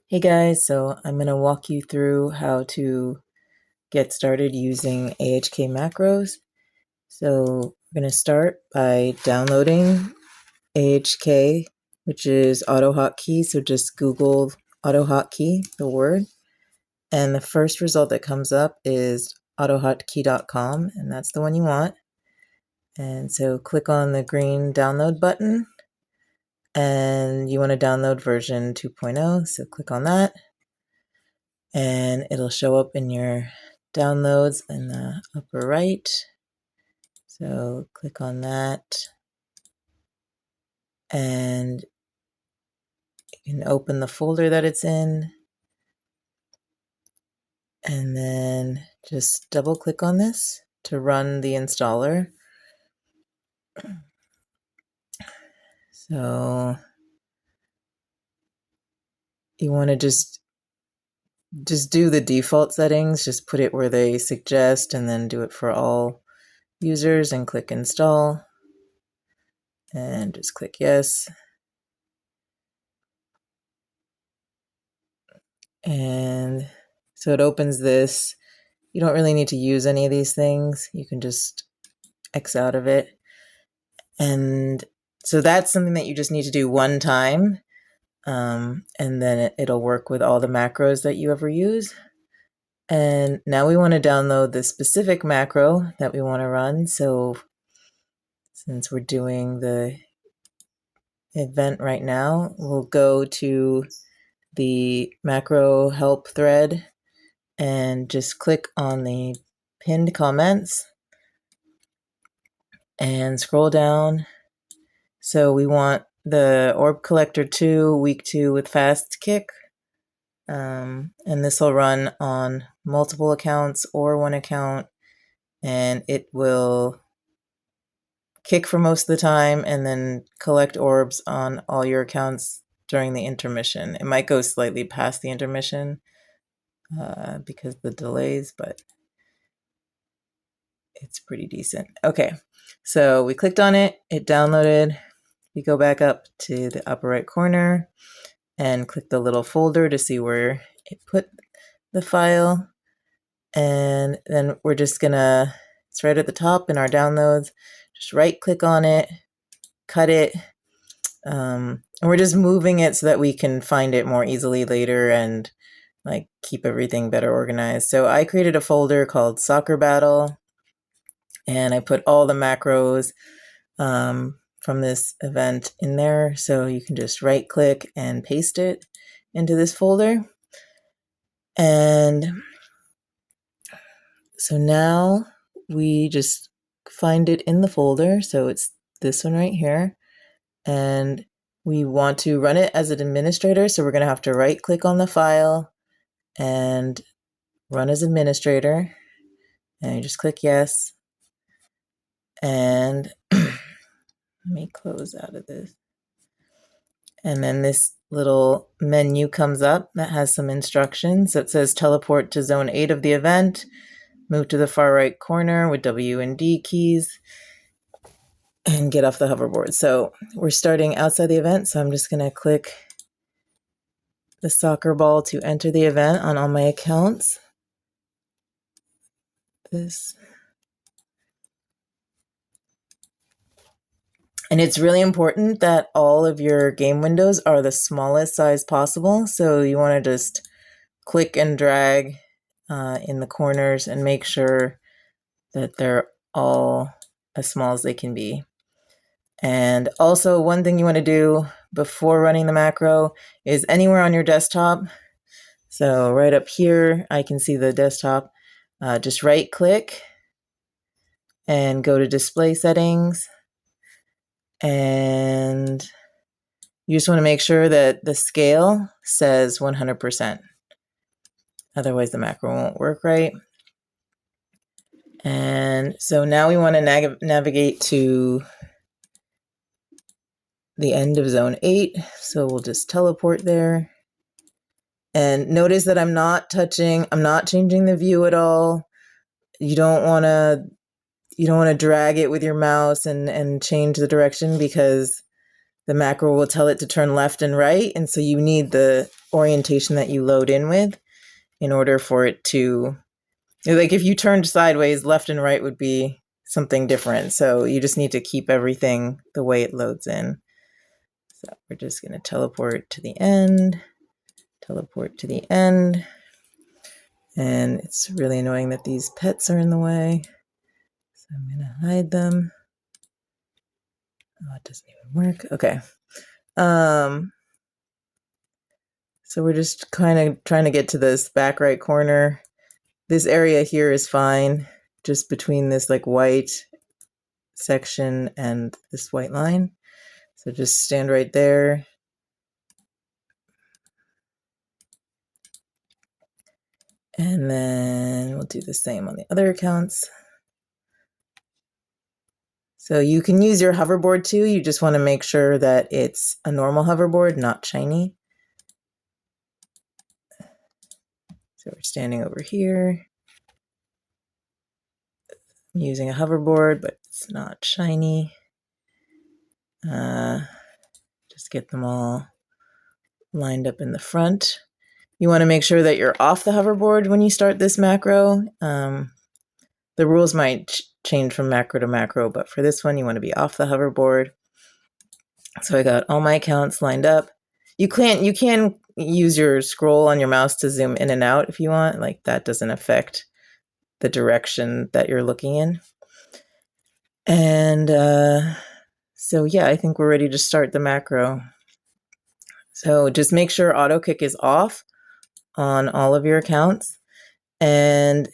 Hey guys, so I'm going to walk you through how to get started using AHK macros. So we're going to start by downloading AHK, which is Autohotkey. So just Google Autohotkey, the word, and the first result that comes up is autohotkey.com, and that's the one you want. And so click on the green download button, and you want to download version 2.0, so click on that. And it'll show up in your downloads in the upper right. So click on that and you can open the folder that it's in, and then just double click on this to run the installer. So you want to just do the default settings, just put it where they suggest, and then do it for all users and click install and just click yes. And so it opens this. You don't really need to use any of these things. You can just X out of it. And so that's something that you just need to do one time. And then it'll work with all the macros that you ever use. And now we want to download the specific macro that we want to run. So since we're doing the event right now, we'll go to the macro help thread and just click on the pinned comments and scroll down. So we want the Orb Collector 2, week 2 with fast kick. And this will run on multiple accounts or one account, and it will kick for most of the time and then collect orbs on all your accounts during the intermission. It might go slightly past the intermission because of the delays, but it's pretty decent. Okay, so we clicked on it, it downloaded. We go back up to the upper right corner and click the little folder to see where it put the file. And then we're just gonna, it's right at the top in our downloads, just right click on it, cut it. And we're just moving it so that we can find it more easily later and like keep everything better organized. So I created a folder called Soccer Battle, and I put all the macros from this event in there. So you can just right click and paste it into this folder. And so now we just find it in the folder. So it's this one right here. And we want to run it as an administrator. So we're going to have to right click on the file and run as administrator. And you just click yes. And let me close out of this. And then this little menu comes up that has some instructions. So it says teleport to zone 8 of the event, move to the far right corner with W and D keys, and get off the hoverboard. So we're starting outside the event. So I'm just going to click the soccer ball to enter the event on all my accounts. This. And it's really important that all of your game windows are the smallest size possible. So you want to just click and drag in the corners and make sure that they're all as small as they can be. And also one thing you want to do before running the macro is anywhere on your desktop. So right up here, I can see the desktop. Just right click and go to display settings. And you just want to make sure that the scale says 100%. Otherwise the macro won't work right. And so now we want to navigate to the end of zone 8. So we'll just teleport there. And notice that I'm not changing the view at all. You don't want to drag it with your mouse and change the direction, because the macro will tell it to turn left and right. And so you need the orientation that you load in order for it to, like if you turned sideways, left and right would be something different. So you just need to keep everything the way it loads in. So we're just going to teleport to the end, teleport to the end. And it's really annoying that these pets are in the way. So I'm going to hide them. Oh, it doesn't even work. Okay. So we're just kind of trying to get to this back right corner. This area here is fine, just between this like white section and this white line. So just stand right there. And then we'll do the same on the other accounts. So you can use your hoverboard too. You just want to make sure that it's a normal hoverboard, not shiny. So we're standing over here. I'm using a hoverboard, but it's not shiny. Just get them all lined up in the front. You want to make sure that you're off the hoverboard when you start this macro. The rules might change from macro to macro, but for this one, you want to be off the hoverboard. So I got all my accounts lined up. You can use your scroll on your mouse to zoom in and out if you want. Like that doesn't affect the direction that you're looking in. And so yeah, I think we're ready to start the macro. So just make sure Autokick is off on all of your accounts. And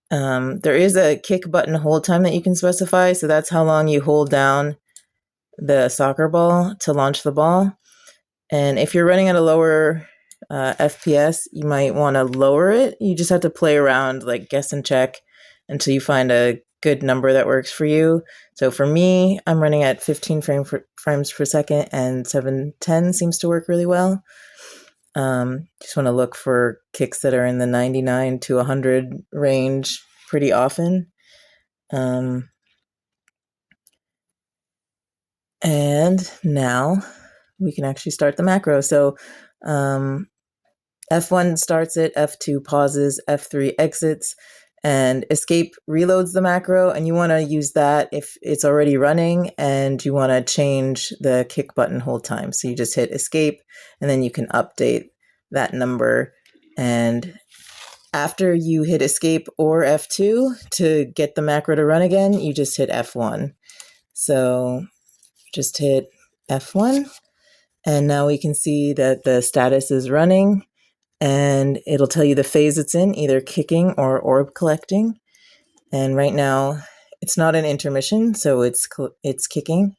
there is a kick button hold time that you can specify. So that's how long you hold down the soccer ball to launch the ball. And if you're running at a lower FPS, you might want to lower it. You just have to play around, like guess and check until you find a good number that works for you. So for me, I'm running at 15 frames per second, and 710 seems to work really well. Just want to look for kicks that are in the 99 to 100 range pretty often. And now we can actually start the macro. So F1 starts it, F2 pauses, F3 exits, and escape reloads the macro. And you want to use that if it's already running and you want to change the kick button hold time. So you just hit escape and then you can update that number. And after you hit escape or F2 to get the macro to run again, you just hit F1. So just hit F1 and now we can see that the status is running. And it'll tell you the phase it's in, either kicking or orb collecting. And right now, it's not an intermission, so it's kicking.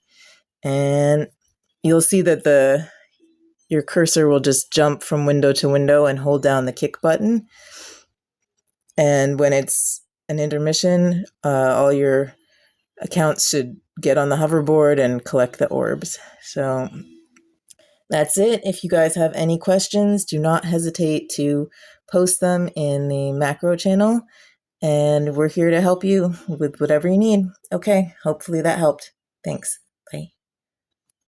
And you'll see that your cursor will just jump from window to window and hold down the kick button. And when it's an intermission, all your accounts should get on the hoverboard and collect the orbs. So that's it. If you guys have any questions, do not hesitate to post them in the macro channel, and we're here to help you with whatever you need. Okay, hopefully that helped. Thanks.